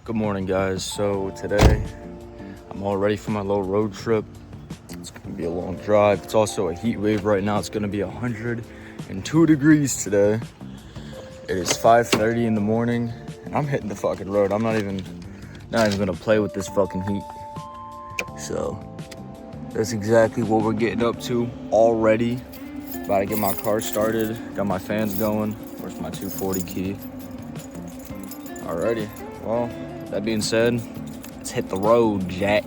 Good morning, guys. So today I'm all ready for my little road trip. It's gonna be a long drive. It's also a heat wave right now. It's gonna be 102 degrees today. It is 5:30 in the morning and I'm hitting the fucking road. I'm not even gonna play with this fucking heat. So that's exactly what we're getting up to already. About to get my car started. Got my fans going. Where's my 240 key? Alrighty. Well, that being said, let's hit the road, Jack.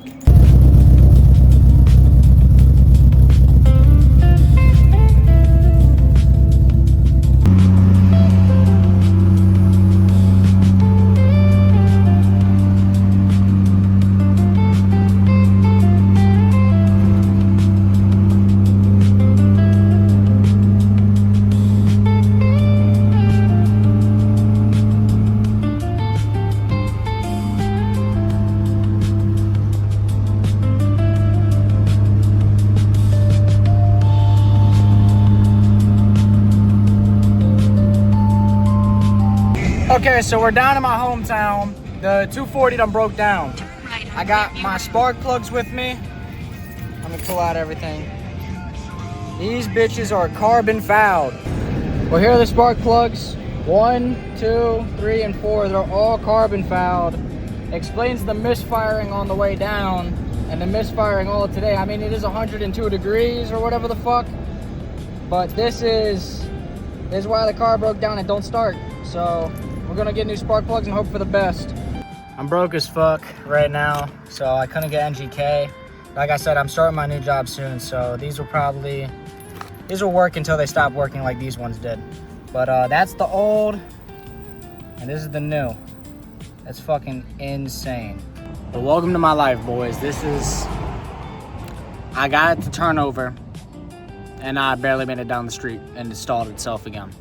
Okay, so we're down in my hometown. The 240 done broke down. I got my spark plugs with me. Let me pull out everything. These bitches are carbon fouled. Well, here are the spark plugs. 1, 2, 3, and 4. They're all carbon fouled. Explains the misfiring on the way down and the misfiring all today. I mean, it is 102 degrees or whatever the fuck. But this is why the car broke down and don't start. So we're gonna get new spark plugs and hope for the best. I'm broke as fuck right now, so I couldn't get NGK. Like I said, I'm starting my new job soon, so these will work until they stop working like these ones did. But that's the old, and this is the new. That's fucking insane. But welcome to my life, boys. I got it to turn over, and I barely made it down the street, and it stalled itself again.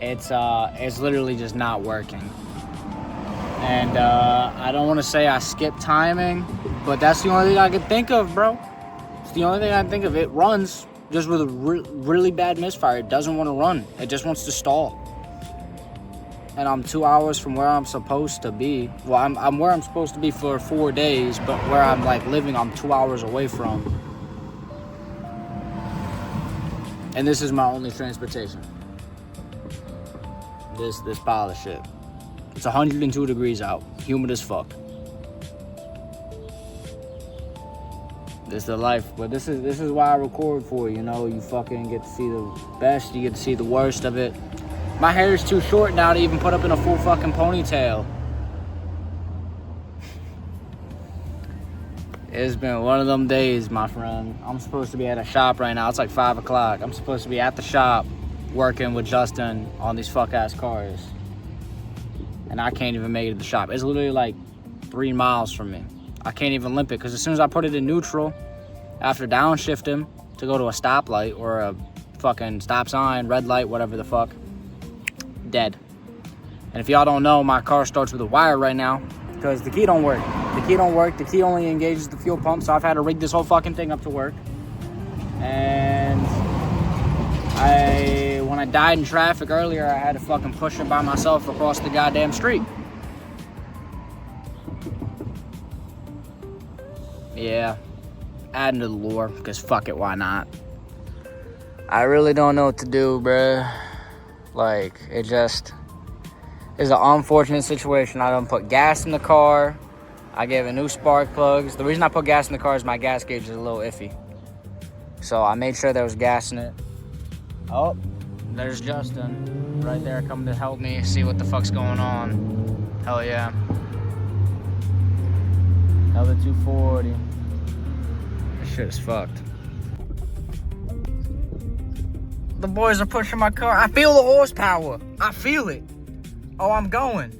It's literally just not working. And I don't want to say I skipped timing, but that's the only thing I can think of, bro. It's the only thing I can think of. It runs just with a really bad misfire. It doesn't want to run. It just wants to stall. And I'm 2 hours from where I'm supposed to be. Well, I'm where I'm supposed to be for 4 days, but where I'm like living, I'm 2 hours away from. And this is my only transportation. This pile of shit. It's 102 degrees out, humid as fuck. This is the life, but this is why I record for you. You know, you fucking get to see the best, you get to see the worst of it. My hair is too short now to even put up in a full fucking ponytail. It's been one of them days, my friend. I'm supposed to be at a shop right now. It's like 5 o'clock. I'm supposed to be at the shop working with Justin on these fuck-ass cars. And I can't even make it to the shop. It's literally like 3 miles from me. I can't even limp it, because as soon as I put it in neutral, after downshifting to go to a stoplight or a fucking stop sign, red light, whatever the fuck, dead. And if y'all don't know, my car starts with a wire right now because the key don't work. The key don't work. The key only engages the fuel pump, so I've had to rig this whole fucking thing up to work. And when I died in traffic earlier, I had to fucking push it by myself across the goddamn street. Yeah, adding to the lore, because fuck it, why not? I really don't know what to do, bruh. Like, it just is an unfortunate situation. I done put gas in the car. I gave it new spark plugs. The reason I put gas in the car is my gas gauge is a little iffy. So I made sure there was gas in it. Oh, there's Justin right there coming to help me see what the fuck's going on. Hell yeah. Another 240. This shit is fucked. The boys are pushing my car. I feel the horsepower. I feel it. Oh, I'm going.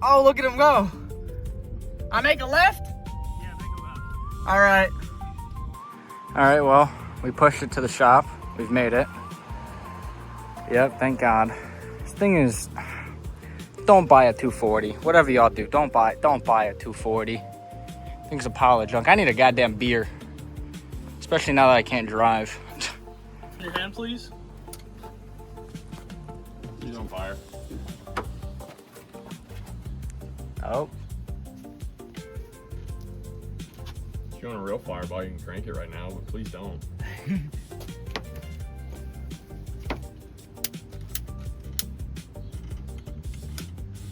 Oh, look at him go. I make a left? Yeah, make a left. All right. All right, well, we pushed it to the shop. We've made it. Yep, thank God. This thing is, don't buy a 240. Whatever y'all do, don't buy a 240. Thing's a pile of junk. I need a goddamn beer. Especially now that I can't drive. Your hand, please. He's on fire. Oh. If you want a real fireball, you can crank it right now, but please don't.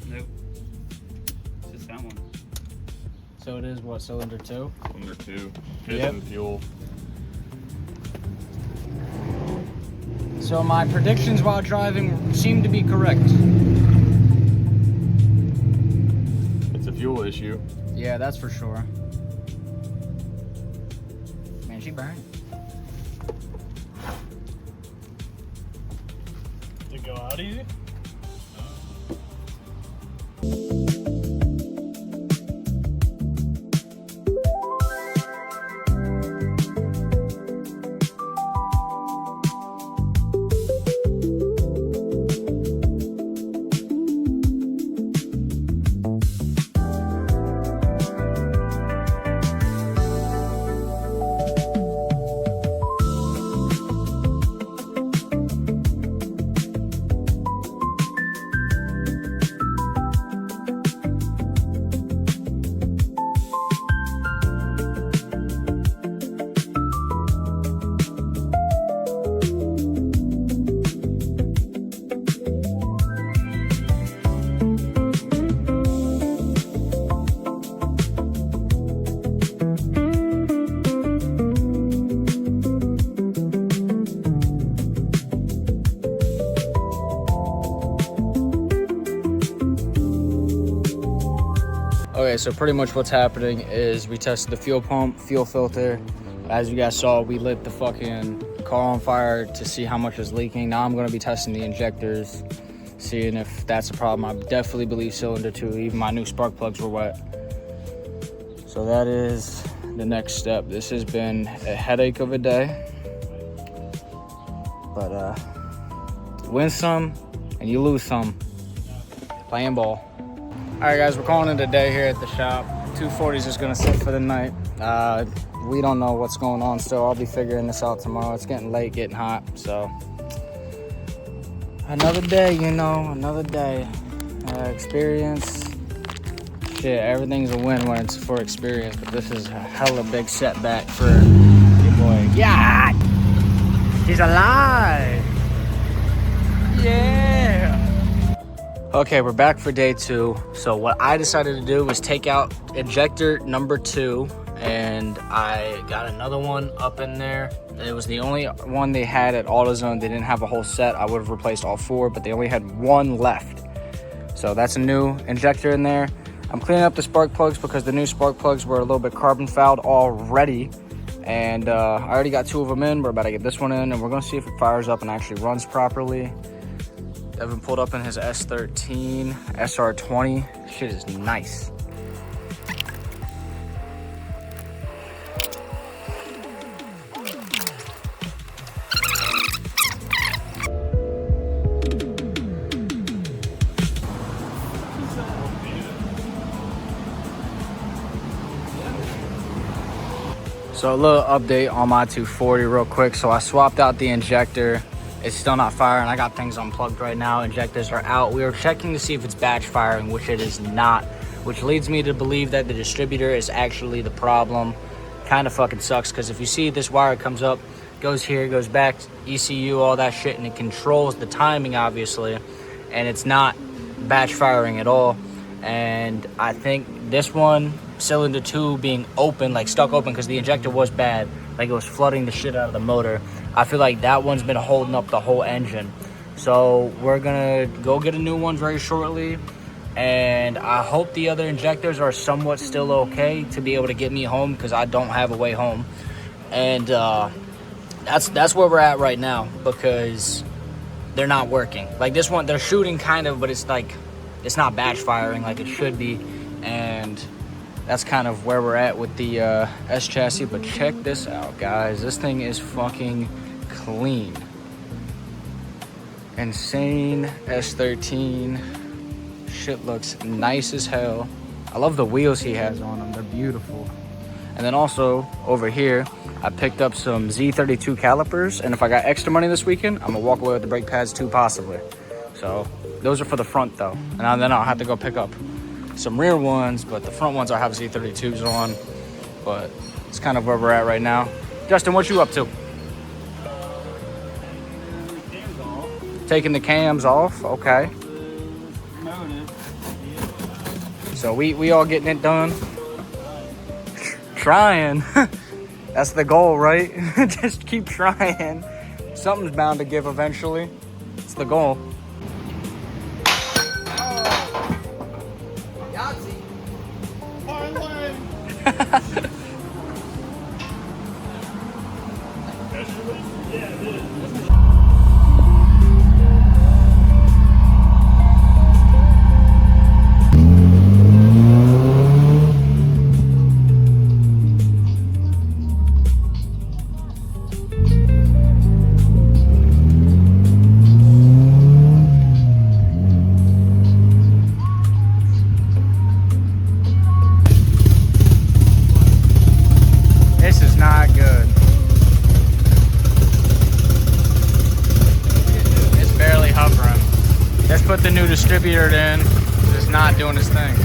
Nope. It's just that one. So it is what, cylinder 2? Cylinder 2. Yep. Fuel. So my predictions while driving seem to be correct. It's a fuel issue. Yeah, that's for sure. Man, she burned. Did it go out easy? Okay, so pretty much what's happening is we tested the fuel pump, fuel filter. As you guys saw, we lit the fucking car on fire to see how much is leaking. Now I'm gonna be testing the injectors, seeing if that's a problem. I definitely believe cylinder 2, even my new spark plugs were wet. So that is the next step. This has been a headache of a day. But you win some and you lose some. Playing ball. All right, guys, we're calling it a day here at the shop. 240's is gonna sit for the night. We don't know what's going on still. I'll be figuring this out tomorrow. It's getting late, getting hot, so. Another day, you know, another day. Experience. Shit, everything's a win when it's for experience, but this is a hella big setback for your boy. Yeah! He's alive! Yeah! Okay, we're back for day 2. So what I decided to do was take out injector number 2, and I got another one up in there. It was the only one they had at AutoZone. They didn't have a whole set. I would have replaced all 4, but they only had 1 left. So that's a new injector in there. I'm cleaning up the spark plugs because the new spark plugs were a little bit carbon fouled already. And I already got 2 of them in. We're about to get this one in, and we're gonna see if it fires up and actually runs properly. Evan pulled up in his S13 SR20. Shit is nice. So a little update on my 240 real quick. So I swapped out the injector. It's still not firing. I got things unplugged right now. Injectors are out. We were checking to see if it's batch firing, which it is not, which leads me to believe that the distributor is actually the problem. Kind of fucking sucks, because if you see this wire comes up, goes here, goes back, ECU, all that shit, and it controls the timing, obviously, and it's not batch firing at all. And I think this one, cylinder 2 being open, like stuck open, because the injector was bad, like it was flooding the shit out of the motor. I feel like that one's been holding up the whole engine. So we're gonna go get a new one very shortly. And I hope the other injectors are somewhat still okay to be able to get me home, because I don't have a way home. And that's where we're at right now, because they're not working. Like this one, they're shooting kind of, but it's like, it's not batch firing like it should be. And that's kind of where we're at with the S chassis. But check this out, guys. This thing is fucking clean. Insane S13. Shit looks nice as hell. I love the wheels he has on them. They're beautiful. And then also over here, I picked up some Z32 calipers. And if I got extra money this weekend, I'm gonna walk away with the brake pads too, possibly. So those are for the front though. And then I'll have to go pick up some rear ones, but the front ones I have Z32s on. But it's kind of where we're at right now. Justin, what you up to? Cams off. Taking the cams off, okay. Motive. So we all getting it done. Trying. That's the goal, right? Just keep trying. Something's bound to give eventually. It's the goal. This is not good. It's barely hovering. Just put the new distributor in. It's not doing its thing.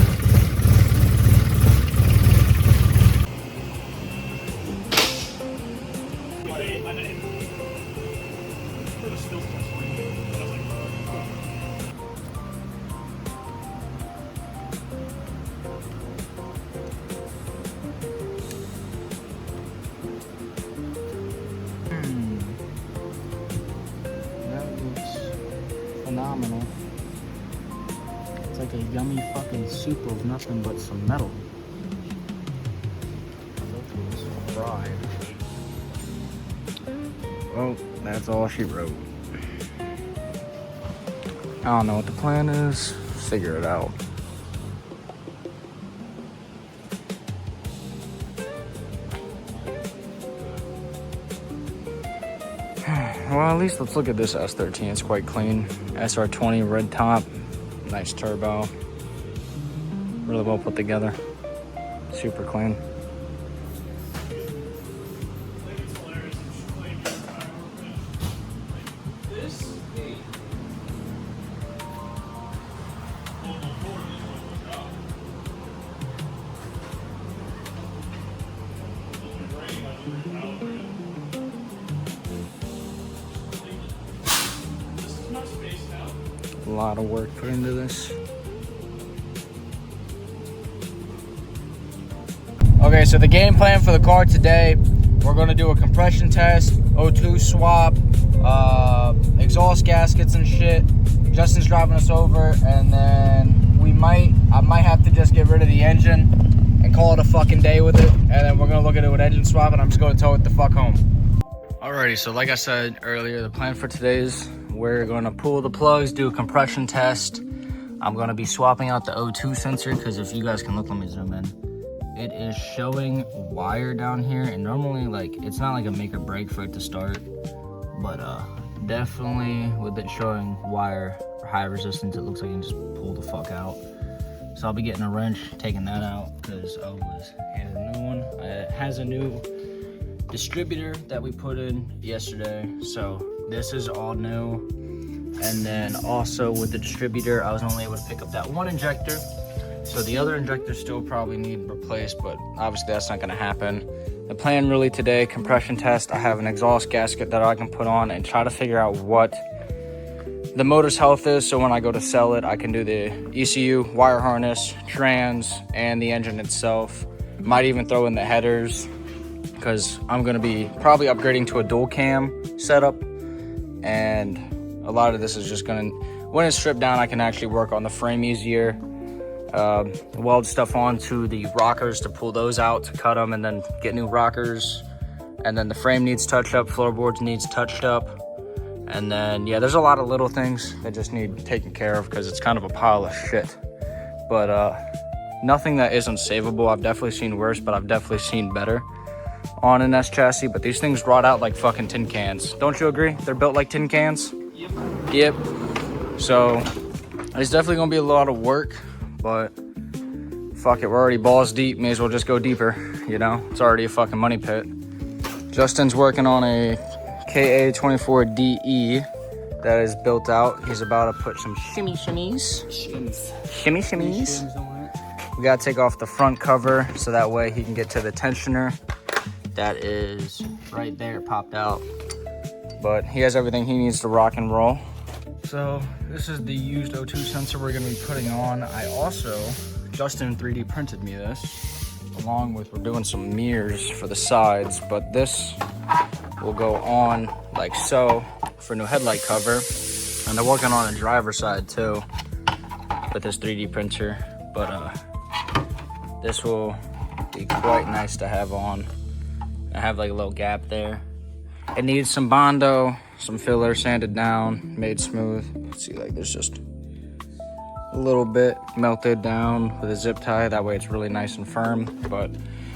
Phenomenal. It's like a yummy fucking soup of nothing but some metal. Fried. Well, that's all she wrote. I don't know what the plan is. Figure it out. Well, at least let's look at this S13. It's quite clean. SR20 red top, nice turbo. Really well put together. Super clean. A lot of work put into this. Okay, so the game plan for the car today, we're going to do a compression test, O2 swap, exhaust gaskets and shit. Justin's driving us over, and then I might have to just get rid of the engine and call it a fucking day with it. And then we're going to look at it with engine swap, and I'm just going to tow it the fuck home. Alrighty, so like I said earlier, the plan for today is we're going to pull the plugs, do a compression test. I'm going to be swapping out the O2 sensor because if you guys can look, let me zoom in. It is showing wire down here, and normally like it's not like a make or break for it to start, but definitely with it showing wire or high resistance, it looks like you can just pull the fuck out. So I'll be getting a wrench, taking that out because I was handed a new one. It has a new distributor that we put in yesterday, so this is all new. And then also with the distributor, I was only able to pick up that one injector, so the other injectors still probably need replaced, but obviously that's not going to happen. The plan really today, compression test. I have an exhaust gasket that I can put on and try to figure out what the motor's health is, so when I go to sell it, I can do the ECU, wire harness, trans, and the engine itself. Might even throw in the headers, because I'm going to be probably upgrading to a dual cam setup, and a lot of this is just going to, when it's stripped down, I can actually work on the frame easier, weld stuff onto the rockers to pull those out, to cut them, and then get new rockers. And then the frame needs touched up, floorboards needs touched up. And then, yeah, there's a lot of little things that just need taken care of because it's kind of a pile of shit. But nothing that isn't savable. I've definitely seen worse, but I've definitely seen better on an S chassis. But these things rot out like fucking tin cans. Don't you agree? They're built like tin cans? Yep. So it's definitely gonna be a lot of work, but fuck it, we're already balls deep. May as well just go deeper, you know? It's already a fucking money pit. Justin's working on a KA24DE that is built out. He's about to put some shimmies. we gotta take off the front cover so that way he can get to the tensioner. That is right there, popped out. But he has everything he needs to rock and roll. So this is the used O2 sensor we're gonna be putting on. I also, Justin 3D printed me this, along with, we're doing some mirrors for the sides, but this will go on like so for new headlight cover. And they're working on a driver's side too with this 3D printer. But this will be quite nice to have on. I have like a little gap there. It needs some Bondo, some filler, sanded down, made smooth. Let's see, like there's just a little bit melted down with a zip tie. That way it's really nice and firm. But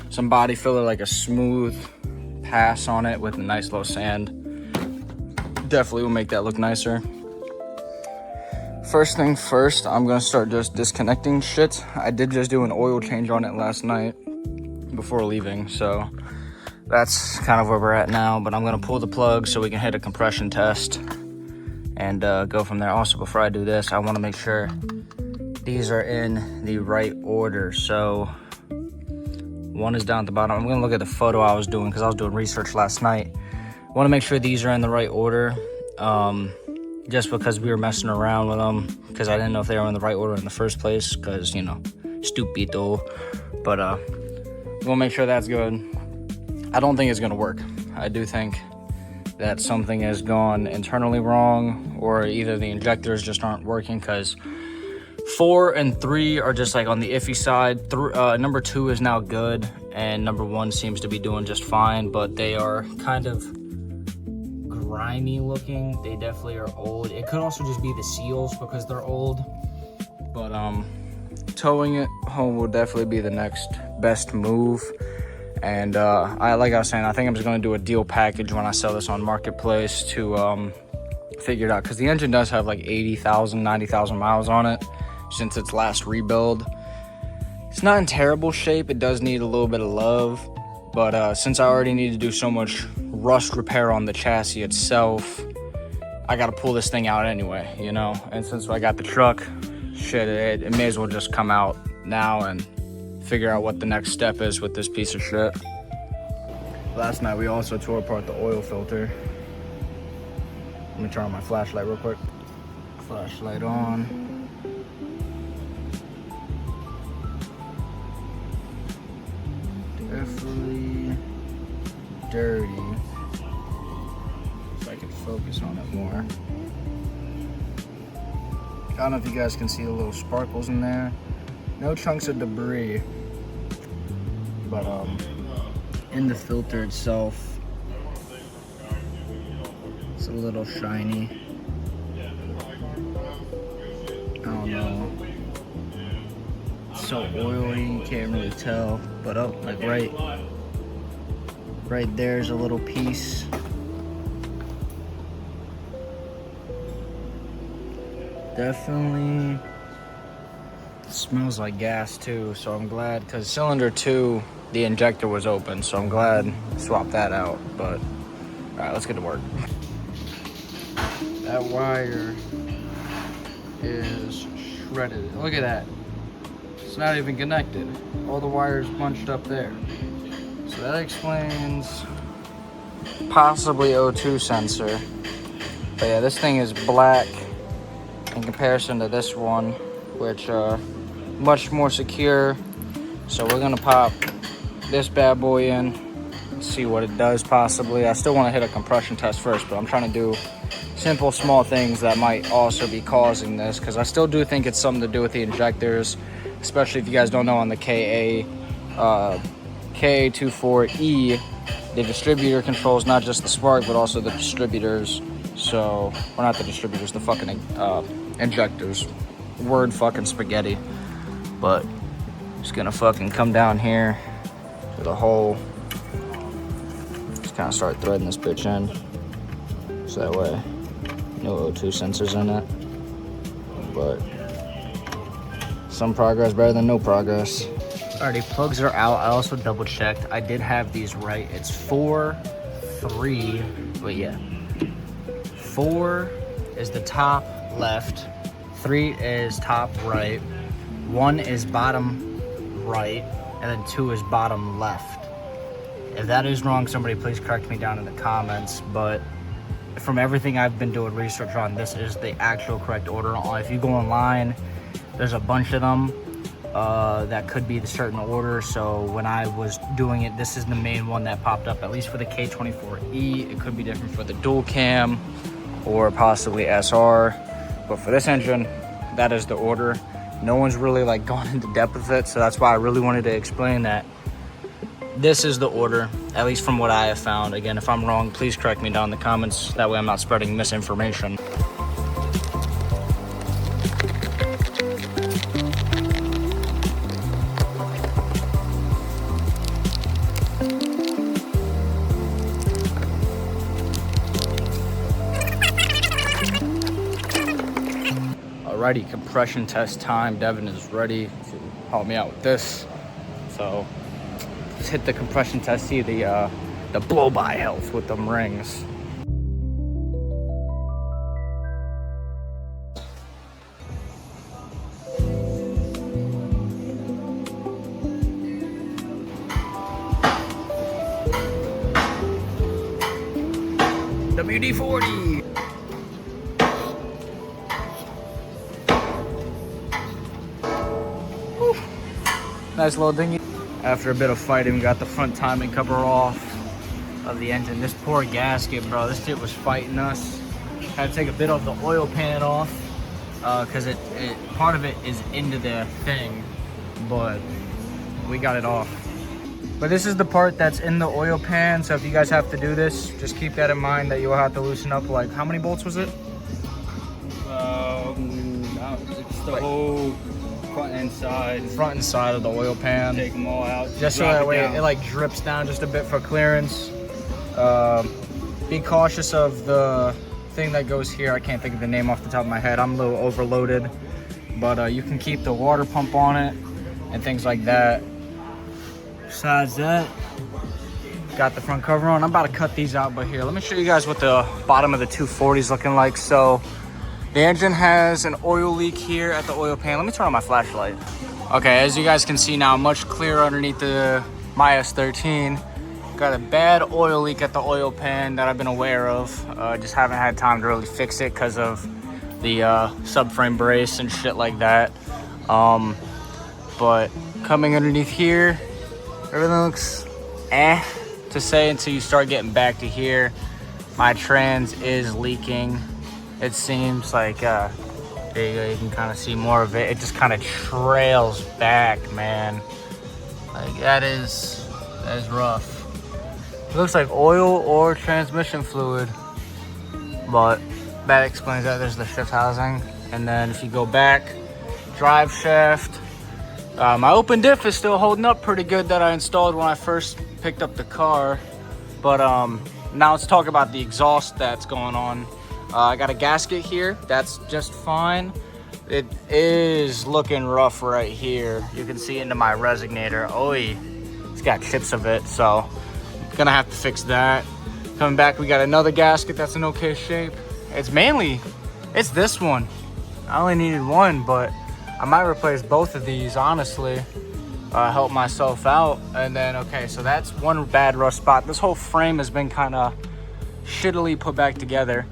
some body filler, like a smooth pass on it with a nice little sand. Definitely will make that look nicer. First thing first, I'm gonna start just disconnecting shit. I did just do an oil change on it last night before leaving, so that's kind of where we're at now. But I'm gonna pull the plug so we can hit a compression test and go from there. Also, before I do this, I wanna make sure these are in the right order. So one is down at the bottom. I'm gonna look at the photo I was doing because I was doing research last night. I wanna make sure these are in the right order. Just because we were messing around with them, because I didn't know if they were in the right order in the first place, because, you know, stupido. But we'll make sure that's good. I don't think it's gonna work. I do think that something has gone internally wrong, or either the injectors just aren't working, because 4 and 3 are just like on the iffy side. Number 2 is now good, and number 1 seems to be doing just fine, but they are kind of grimy looking. They definitely are old. It could also just be the seals because they're old. But towing it home will definitely be the next best move. And like I was saying, I think I'm just gonna do a deal package when I sell this on Marketplace to figure it out, because the engine does have like 80,000, 90,000 miles on it since its last rebuild. It's not in terrible shape. It does need a little bit of love, but since I already need to do so much rust repair on the chassis itself, I gotta pull this thing out anyway, you know? And since I got the truck, shit, it may as well just come out now and figure out what the next step is with this piece of shit. Last night we also tore apart the oil filter. Let me turn on my flashlight real quick. Flashlight on. Definitely dirty. If I can focus on it more. I don't know if you guys can see the little sparkles in there. No chunks of debris, but in the filter itself, it's a little shiny. I don't know. It's so oily, you can't really tell. But like right there's a little piece. Definitely smells like gas too, so I'm glad, because cylinder 2, the injector was open, so I'm glad I swapped that out. But all right, let's get to work. That wire is shredded. Look at that. It's not even connected. All the wires bunched up there. So that explains possibly O2 sensor. But yeah, this thing is black in comparison to this one, which much more secure. So we're gonna pop this bad boy in and see what it does possibly. I still want to hit a compression test first, but I'm trying to do simple small things that might also be causing this, because I still do think it's something to do with the injectors, especially if you guys don't know, on the KA24E, the distributor controls not just the spark but also the distributors. So, or not the distributors, the fucking injectors. Word fucking spaghetti. But just gonna fucking come down here to the hole. Just kind of start threading this bitch in, so that way no O2 sensors in it. But some progress better than no progress. Alrighty, plugs are out. I also double checked. I did have these right. It's 4, 3, but yeah. 4 is the top left, 3 is top right, 1 is bottom right, and then 2 is bottom left. If that is wrong, somebody please correct me down in the comments, but from everything I've been doing research on, this is the actual correct order. If you go online, there's a bunch of them that could be the certain order. So when I was doing it, this is the main one that popped up, at least for the K24E. It could be different for the dual cam or possibly SR, but for this engine, that is the order. No one's really like gone into depth with it, so that's why I really wanted to explain that this is the order, at least from what I have found. Again, if I'm wrong, please correct me down in the comments. That way I'm not spreading misinformation. Alrighty, compression test time. Devin is ready to help me out with this. So let's hit the compression test, see the blow-by health with them rings. WD-40. Whew. Nice little dinghy. After a bit of fighting, we got the front timing cover off of the engine. This poor gasket, bro, this shit was fighting us. Had to take a bit of the oil pan off because part of it is into the thing, but we got it off. But this is the part that's in the oil pan, so if you guys have to do this, just keep that in mind that you'll have to loosen up. Like, how many bolts was it? It's the whole front and side. Front and side of the oil pan. Take them all out. Just so that way it like drips down just a bit for clearance. Be cautious of the thing that goes here. I can't think of the name off the top of my head. I'm a little overloaded. But you can keep the water pump on it and things like that. Besides that, got the front cover on. I'm about to cut these out, but here, let me show you guys what the bottom of the 240 is looking like. So the engine has an oil leak here at the oil pan. Let me turn on my flashlight. Okay, as you guys can see now, much clearer underneath my S13. Got a bad oil leak at the oil pan that I've been aware of. Just haven't had time to really fix it because of the subframe brace and shit like that. But coming underneath here, everything looks to say until you start getting back to here. My trans is leaking. It seems like, there you go, you can kind of see more of it. It just kind of trails back, man. Like, that is rough. It looks like oil or transmission fluid, but that explains that. There's the shift housing. And then if you go back, drive shaft. My open diff is still holding up pretty good that I installed when I first picked up the car. But now let's talk about the exhaust that's going on. I got a gasket here. That's just fine. It is looking rough right here. You can see into my resonator. Oi, it's got chips of it, so gonna have to fix that. Coming back, we got another gasket that's in okay shape. It's this one. I only needed one, but I might replace both of these, honestly. Help myself out. And then, okay, so that's one bad rust spot. This whole frame has been kind of shittily put back together.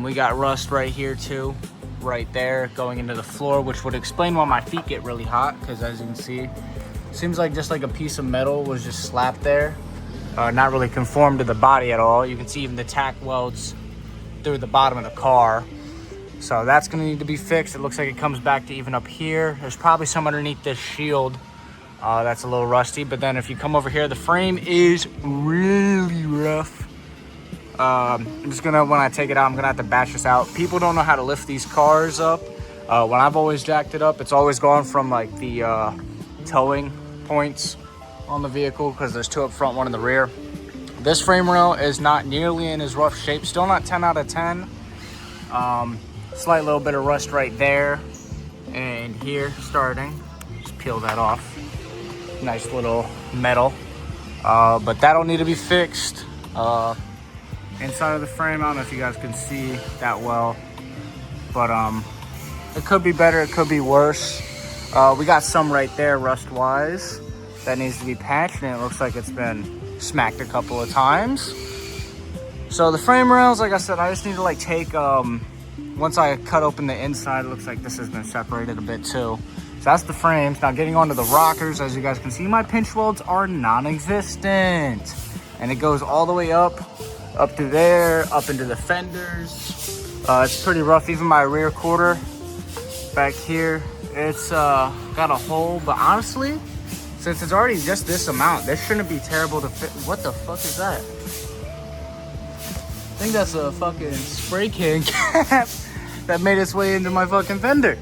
We got rust right here too, right there, going into the floor, which would explain why my feet get really hot, because as you can see, seems like just like a piece of metal was just slapped there. Not really conformed to the body at all. You can see even the tack welds through the bottom of the car. So that's gonna need to be fixed. It looks like it comes back to even up here. There's probably some underneath this shield that's a little rusty. But then if you come over here, the frame is really rough. I'm just gonna, when I take it out, I'm gonna have to batch this out. People don't know how to lift these cars up. When I've always jacked it up, it's always gone from like the towing points on the vehicle, because there's 2 up front, 1 in the rear. This frame rail is not nearly in as rough shape. Still not 10 out of 10. Slight little bit of rust right there and here starting. Just peel that off. Nice little metal. But that'll need to be fixed. Inside of the frame, I don't know if you guys can see that well, but it could be better, it could be worse. We got some right there, rust-wise, that needs to be patched, and it looks like it's been smacked a couple of times. So the frame rails, like I said, I just need to like take, once I cut open the inside, it looks like this has been separated a bit too. So that's the frames. Now getting onto the rockers, as you guys can see, my pinch welds are non-existent. And it goes all the way up to there, up into the fenders. It's pretty rough. Even my rear quarter back here, it's got a hole. But honestly, since it's already just this amount, this shouldn't be terrible to fit. What the fuck is that? I think that's a fucking spray can cap that made its way into my fucking fender.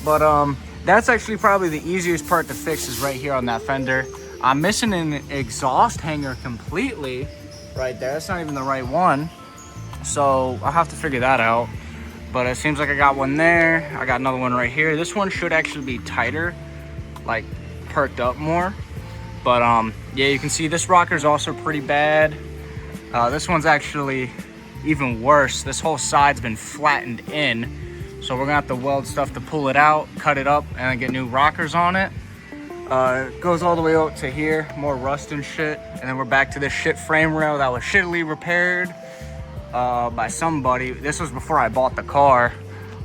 But that's actually probably the easiest part to fix, is right here on that fender. I'm missing an exhaust hanger completely right there. That's not even the right one. So I'll have to figure that out. But it seems like I got one there. I got another one right here. This one should actually be tighter, like perked up more. But yeah, you can see this rocker is also pretty bad. This one's actually even worse. This whole side's been flattened in. So we're gonna have to weld stuff to pull it out, cut it up, and then get new rockers on it. It goes all the way out to here, more rust and shit. And then we're back to this shit frame rail that was shittily repaired by somebody. This was before I bought the car.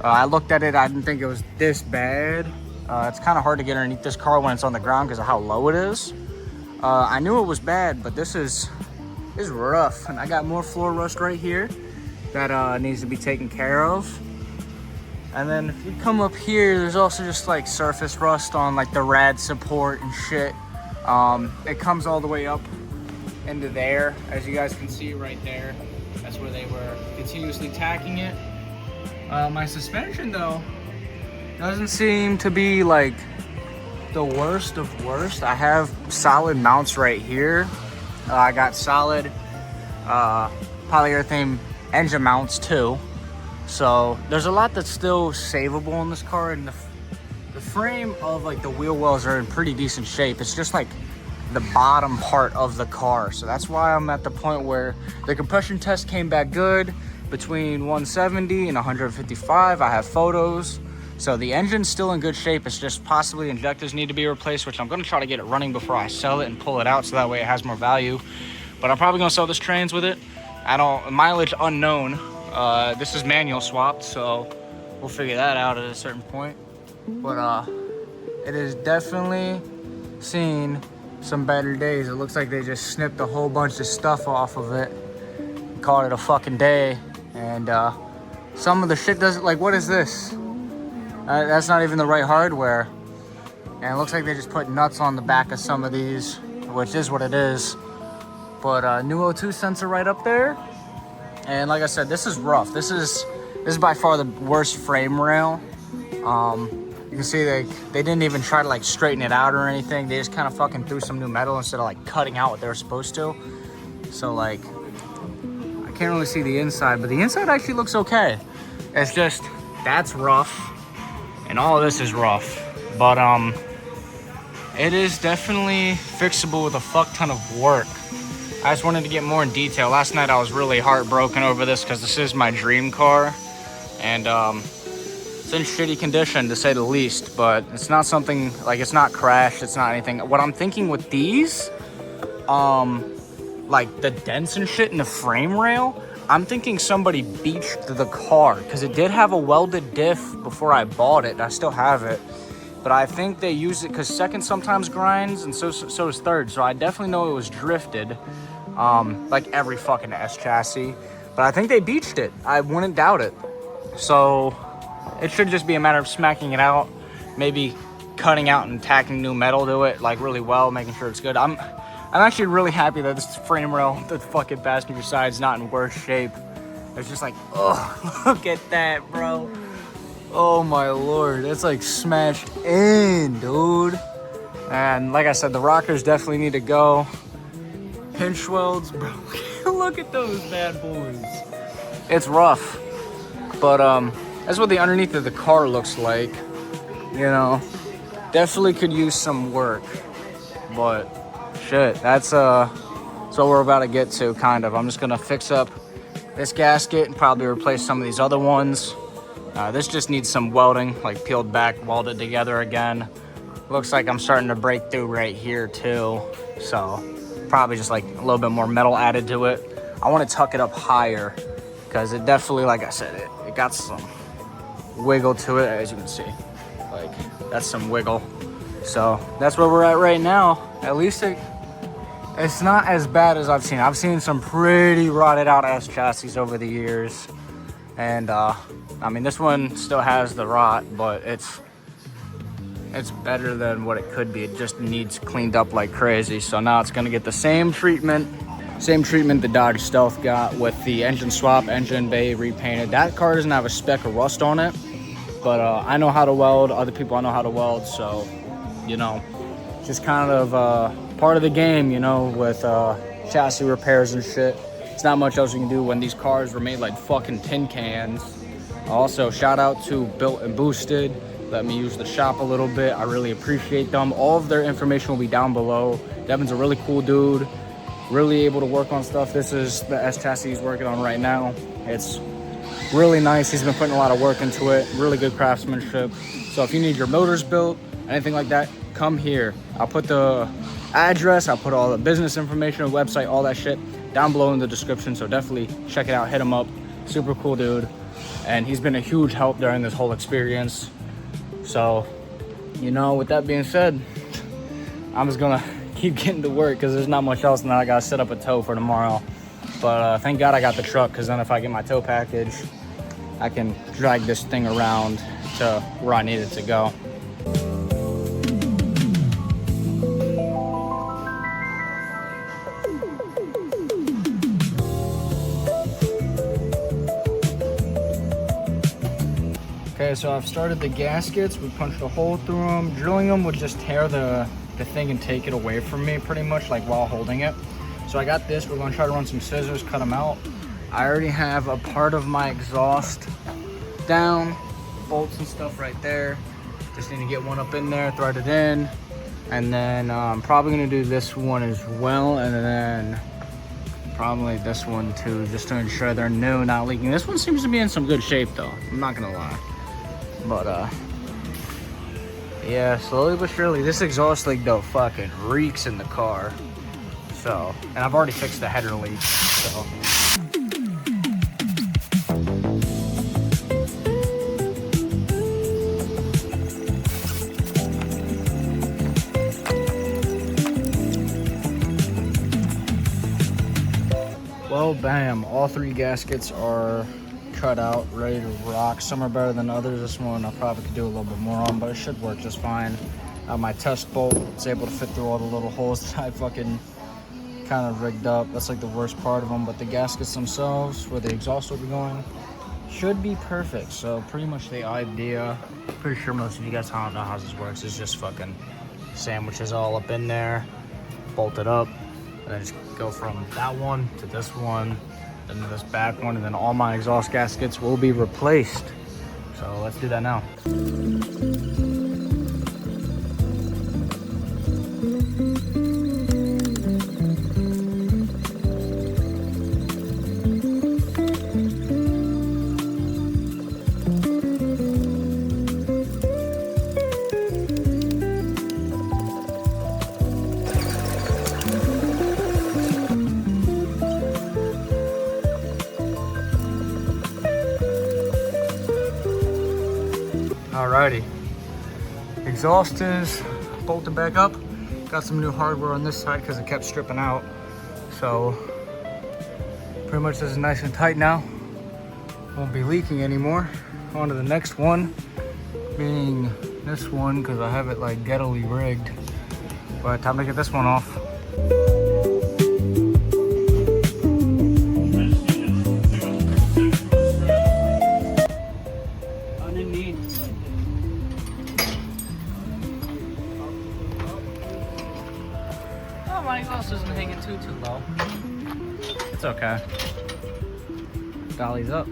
I looked at it, I didn't think it was this bad. It's kind of hard to get underneath this car when it's on the ground because of how low it is. I knew it was bad, but this is rough. And I got more floor rust right here that needs to be taken care of. And then if you come up here, there's also just like surface rust on like the rad support and shit. It comes all the way up into there, as you guys can see right there. That's where they were continuously tacking it. My suspension though doesn't seem to be like the worst of worst. I have solid mounts right here. I got solid polyurethane engine mounts too. So there's a lot that's still savable in this car, and the frame of like the wheel wells are in pretty decent shape. It's just like the bottom part of the car. So that's why I'm at the point where the compression test came back good between 170 and 155. I have photos. So the engine's still in good shape. It's just possibly injectors need to be replaced, which I'm gonna try to get it running before I sell it and pull it out so that way it has more value. But I'm probably gonna sell this trans with it. Mileage unknown. This is manual swapped, so we'll figure that out at a certain point. But it has definitely seen some better days. It looks like they just snipped a whole bunch of stuff off of it, called it a fucking day. And some of the shit doesn't, like, what is this? That's not even the right hardware. And it looks like they just put nuts on the back of some of these, which is what it is. But new O2 sensor right up there. And like I said, this is rough. This is by far the worst frame rail. You can see they didn't even try to like straighten it out or anything. They just kind of fucking threw some new metal instead of like cutting out what they were supposed to. So like, I can't really see the inside, but the inside actually looks okay. It's just, that's rough. And all of this is rough. But it is definitely fixable with a fuck ton of work. I just wanted to get more in detail. Last night I was really heartbroken over this because this is my dream car. And it's in shitty condition to say the least, but it's not something, like it's not crashed, it's not anything. What I'm thinking with these, like the dents and shit in the frame rail, I'm thinking somebody beached the car because it did have a welded diff before I bought it. I still have it. But I think they use it because second sometimes grinds and so does third. So I definitely know it was drifted. Like every fucking S chassis, but I think they beached it. I wouldn't doubt it. So it should just be a matter of smacking it out, maybe cutting out and tacking new metal to it like really well, making sure it's good. I'm actually really happy that this frame rail, the fucking passenger side, is not in worse shape. It's just like, oh, look at that, bro. Oh my lord, it's like smashed in, dude. And like I said, the rockers definitely need to go. Pinch welds, bro. Look at those bad boys. It's rough, but that's what the underneath of the car looks like. You know, definitely could use some work, but shit, that's what we're about to get to, kind of. I'm just gonna fix up this gasket and probably replace some of these other ones. This just needs some welding, like peeled back, welded together again. Looks like I'm starting to break through right here too. So probably just like a little bit more metal added to it. I want to tuck it up higher because it definitely, like I said, it got some wiggle to it, as you can see. Like, that's some wiggle. So that's where we're at right now. At least it's not as bad as I've seen. I've seen some pretty rotted out ass chassis over the years. And I mean, this one still has the rot, but it's better than what it could be. It just needs cleaned up like crazy. So now it's gonna get the same treatment the Dodge Stealth got, with the engine swap, engine bay repainted. That car doesn't have a speck of rust on it, but I know how to weld. Other people I know how to weld, so you know, just kind of part of the game, you know, with chassis repairs and shit. It's not much else you can do when these cars were made like fucking tin cans. Also, shout out to Built and Boosted. Let me use the shop a little bit. I really appreciate them. All of their information will be down below. Devin's a really cool dude, really able to work on stuff. This is the S chassis he's working on right now. It's really nice. He's been putting a lot of work into it. Really good craftsmanship. So if you need your motors built, anything like that, come here. I'll put the address, I'll put all the business information, website, all that shit down below in the description. So definitely check it out, hit him up. Super cool dude. And he's been a huge help during this whole experience. So, you know, with that being said, I'm just gonna keep getting to work because there's not much else, and I gotta set up a tow for tomorrow. But thank God I got the truck, because then if I get my tow package, I can drag this thing around to where I need it to go. Okay, so I've started the gaskets. We punched a hole through them. Drilling them would just tear the thing and take it away from me pretty much, like while holding it. So I got this. We're gonna try to run some scissors, cut them out. I already have a part of my exhaust down, bolts and stuff right there. Just need to get one up in there, thread it in. And then I'm probably gonna do this one as well. And then probably this one too, just to ensure they're new, not leaking. This one seems to be in some good shape though, I'm not gonna lie. But yeah, slowly but surely. This exhaust leak though fucking reeks in the car. So, and I've already fixed the header leak, so. Well, bam, all three gaskets are cut out, ready to rock. Some are better than others. This one I probably could do a little bit more on, but it should work just fine. My test bolt is able to fit through all the little holes that I fucking kind of rigged up. That's like the worst part of them, but the gaskets themselves, where the exhaust will be going, should be perfect. So pretty much the idea, pretty sure most of you guys don't know how this works, is just fucking sandwiches all up in there, bolt it up, and then just go from that one to this one, then to this back one, and then all my exhaust gaskets will be replaced. So let's do that now. Alrighty, exhaust is bolted back up. Got some new hardware on this side because it kept stripping out. So pretty much this is nice and tight now. Won't be leaking anymore. On to the next one, being this one, because I have it like ghettily rigged. But time to get this one off. My exhaust isn't hanging too low. It's okay. Dolly's up.